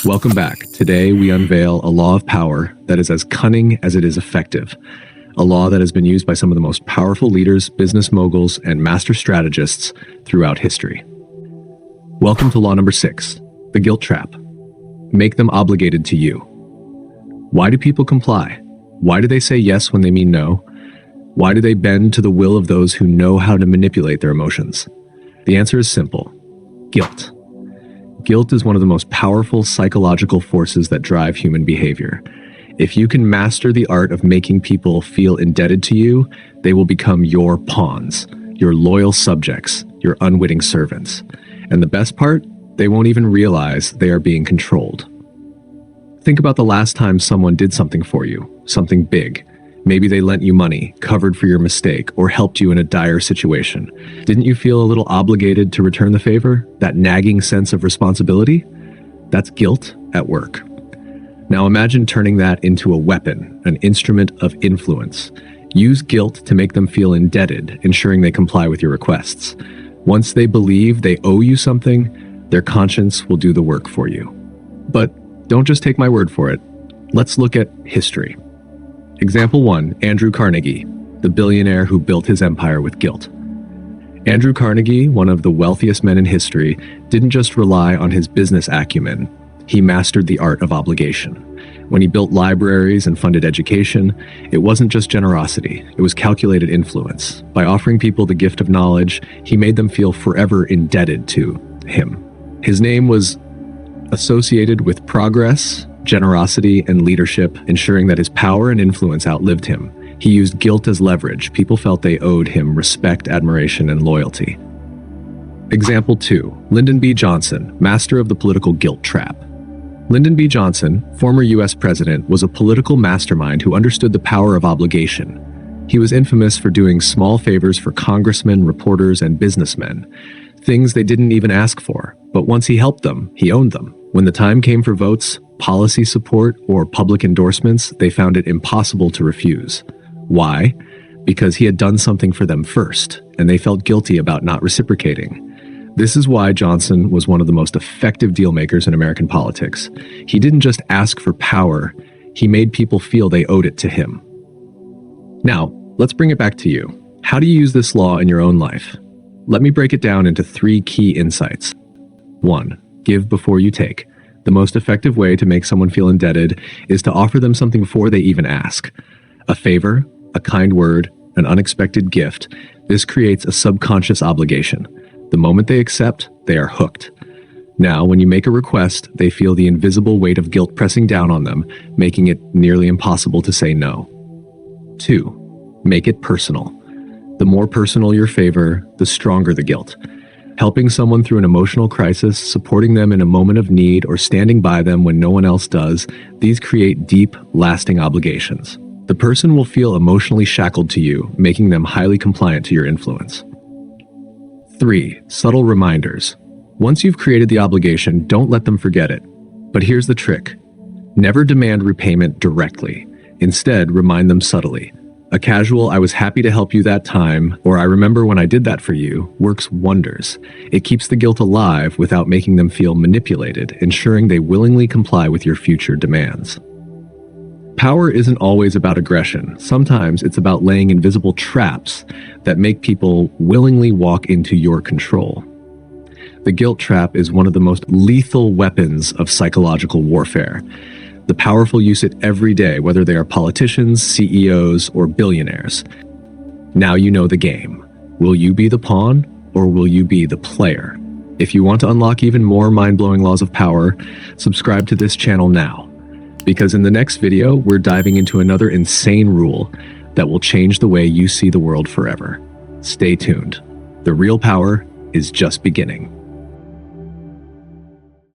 Welcome back. Today we unveil a law of power that is as cunning as it is effective. A law that has been used by some of the most powerful leaders, business moguls, and master strategists throughout history. Welcome to law number 6, the guilt trap. Make them obligated to you. Why do people comply? Why do they say yes when they mean no? Why do they bend to the will of those who know how to manipulate their emotions? The answer is simple: guilt. Guilt is one of the most powerful psychological forces that drive human behavior. If you can master the art of making people feel indebted to you, they will become your pawns, your loyal subjects, your unwitting servants. And the best part? They won't even realize they are being controlled. Think about the last time someone did something for you, something big. Maybe they lent you money, covered for your mistake, or helped you in a dire situation. Didn't you feel a little obligated to return the favor? That nagging sense of responsibility? That's guilt at work. Now imagine turning that into a weapon, an instrument of influence. Use guilt to make them feel indebted, ensuring they comply with your requests. Once they believe they owe you something, their conscience will do the work for you. But don't just take my word for it. Let's look at history. Example 1, Andrew Carnegie, the billionaire who built his empire with guilt. Andrew Carnegie, one of the wealthiest men in history, didn't just rely on his business acumen. He mastered the art of obligation. When he built libraries and funded education, it wasn't just generosity, it was calculated influence. By offering people the gift of knowledge, he made them feel forever indebted to him. His name was associated with progress, generosity, and leadership, ensuring that his power and influence outlived him. He used guilt as leverage. People felt they owed him respect, admiration, and loyalty. Example 2, Lyndon B. Johnson, master of the political guilt trap. Lyndon B. Johnson, former U.S. president, was a political mastermind who understood the power of obligation. He was infamous for doing small favors for congressmen, reporters, and businessmen, things they didn't even ask for. But once he helped them, he owned them. When the time came for votes, policy support, or public endorsements, they found it impossible to refuse. Why? Because he had done something for them first, and they felt guilty about not reciprocating. This is why Johnson was one of the most effective dealmakers in American politics. He didn't just ask for power, he made people feel they owed it to him. Now, let's bring it back to you. How do you use this law in your own life? Let me break it down into 3 key insights. 1. Give before you take. The most effective way to make someone feel indebted is to offer them something before they even ask. A favor, a kind word, an unexpected gift. This creates a subconscious obligation. The moment they accept, they are hooked. Now, when you make a request, they feel the invisible weight of guilt pressing down on them, making it nearly impossible to say no. 2. Make it personal. The more personal your favor, the stronger the guilt. Helping someone through an emotional crisis, supporting them in a moment of need, or standing by them when no one else does, these create deep, lasting obligations. The person will feel emotionally shackled to you, making them highly compliant to your influence. 3. Subtle reminders. Once you've created the obligation, don't let them forget it. But here's the trick. Never demand repayment directly. Instead, remind them subtly. A casual "I was happy to help you that time," or "I remember when I did that for you," works wonders. It keeps the guilt alive without making them feel manipulated, ensuring they willingly comply with your future demands. Power isn't always about aggression. Sometimes it's about laying invisible traps that make people willingly walk into your control. The guilt trap is one of the most lethal weapons of psychological warfare. The powerful use it every day, whether they are politicians, CEOs, or billionaires. Now you know the game. Will you be the pawn, or will you be the player? If you want to unlock even more mind-blowing laws of power, subscribe to this channel now. Because in the next video, we're diving into another insane rule that will change the way you see the world forever. Stay tuned. The real power is just beginning.